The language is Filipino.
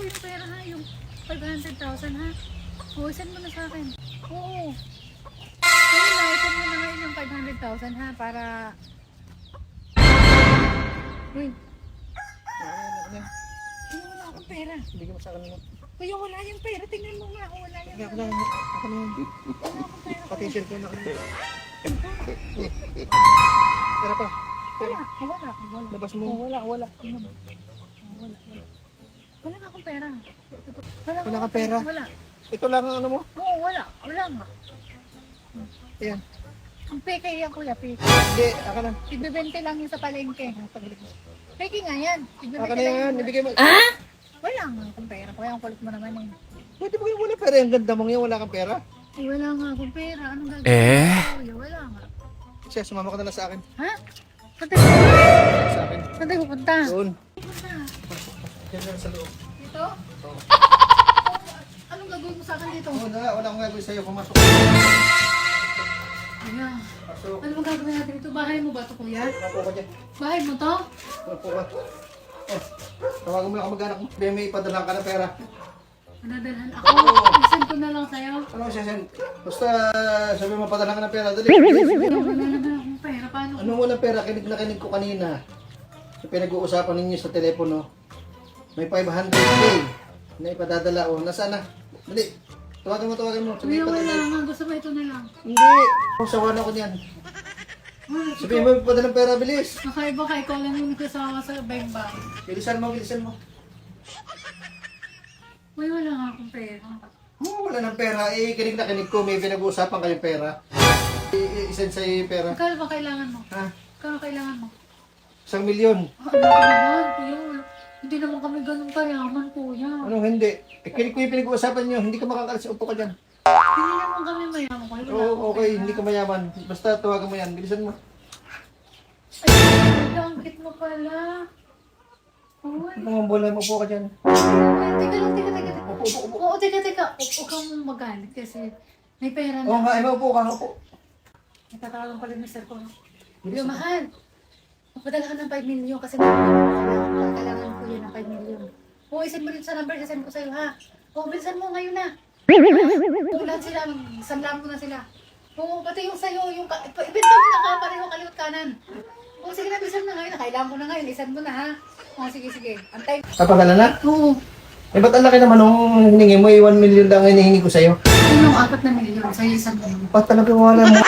yung pera ha, yung 500,000 ha. O, send mo na sa akin. Oo. Ayun na, send mo na ngayon yung 500,000 ha, para... Uy, wala akong pera. Hindi ka sa akin mo. Kuya, wala yung pera. Tingnan mo nga, wala yung Ako pera. na, ako na. Wala akong pera. Pati cellphone ako. Pera pa. Wala, wala. Labas mo. Wala. Wala nga akong pera. Wala kang pera? Wala. Ito lang ang ano mo. Oo, wala. Wala nga. Ayan. Ang peke yan, kuya, peke. Hindi, ako na. Tigbibente lang yung sa palengke. Peke nga yan. Tigbibente Ako na yan. yung... Ibigay mo. Wala nga akong pera. Kuya, ang kulit mo naman eh. Pwede ba yung wala pera? Ang ganda mong yan. Wala kang pera. Ay, wala nga akong pera. Anong gagawin ko, kuya? Wala nga. Siya, sumama ka na lang sa akin. Ha? Saan tayo pupunta? Sa akin. Saan tayo pupunta? Doon. Pupunta. Diyan lang sa loob. Dito? Anong gagawin mo sa akin dito? Wala akong gagawin sa'yo. Pumasok. Kuya, Pasok. ano bang gagawin natin ito? Bahay mo ba ito, kuya? Upo ka dyan. Bahay mo to? Upo ka. Oh, tawagan mo lang kamag-anak mo. Baya may ipadala ka ng pera. Nadalhan ako. Isend ko na lang sa'yo. Ano siya, Sen? Basta sabi mo padala ka ng pera. Dali. Wala naman akong pera. Paano? Anong walang pera? Kinig na kinig ko kanina. Sa pinag-uusapan ninyo sa telepono. May 500K na ipadadala. O, nasaan na? Dali. Tawagan mo. Sabi Kuya, wala ipadala. nga. Gusto mo ito na lang. Hindi. Sawa na ako niyan. Sabi mo, ipadala ng pera. Bilis. Nakaiba ka. Ikaw lang yung nagkasama sa bag-bag. Bilisan mo. Uy, wala nga akong pera. Wala ng pera. Kinig na kinig ko. May pinag-uusapan kayong pera. I-send sa'yo yung pera. Magkano ba kailangan mo? Ha? Magkano kailangan mo? 1 milyon. Ano naman, kuya? Hindi naman kami ganun kayaman, kuya. Anong hindi? Kinig ko yung pinag-uusapan nyo. Hindi ka makakalis. Upo ka dyan. Hindi naman kami mayaman, kuya. Wala Oo, akong okay. pera. Hindi ka mayaman. Basta tawagan mo yan. Bilisan mo. Ay, langkit mo pala. Uy. Mga bola mo. Upo ka dyan. Teka lang. Upo. Oo, teka. Huwag kang magalit kasi may pera Oo na. nga, upo ka. Upo. Nagtatawag pala yung mister ko. Bilis Yung mo. mahal. Magpadala ka ng 5 million kasi kailangan ko yun ng 5 million. Oo, isend mo rin sa number, isend ko sa'yo ha. Oo, bilisan mo ngayon na. Oo, lahat sila, sanlam ko na sila. Oo, pati yung sa'yo, yung, ibenta mo na ka, pareho kaliwat kanan. Oo, sige na, bilisan mo na ngayon, kailangan ko na ngayon, isend mo na ha. Oo, sige, antay. Napadala na? Oo, Eh, ba't ang laki naman nung hiningi mo? 1 million lang ang hinihingi ko sa'yo. yun yung 4 na million, sa'yo isend mo. Ba't talaga wala mo?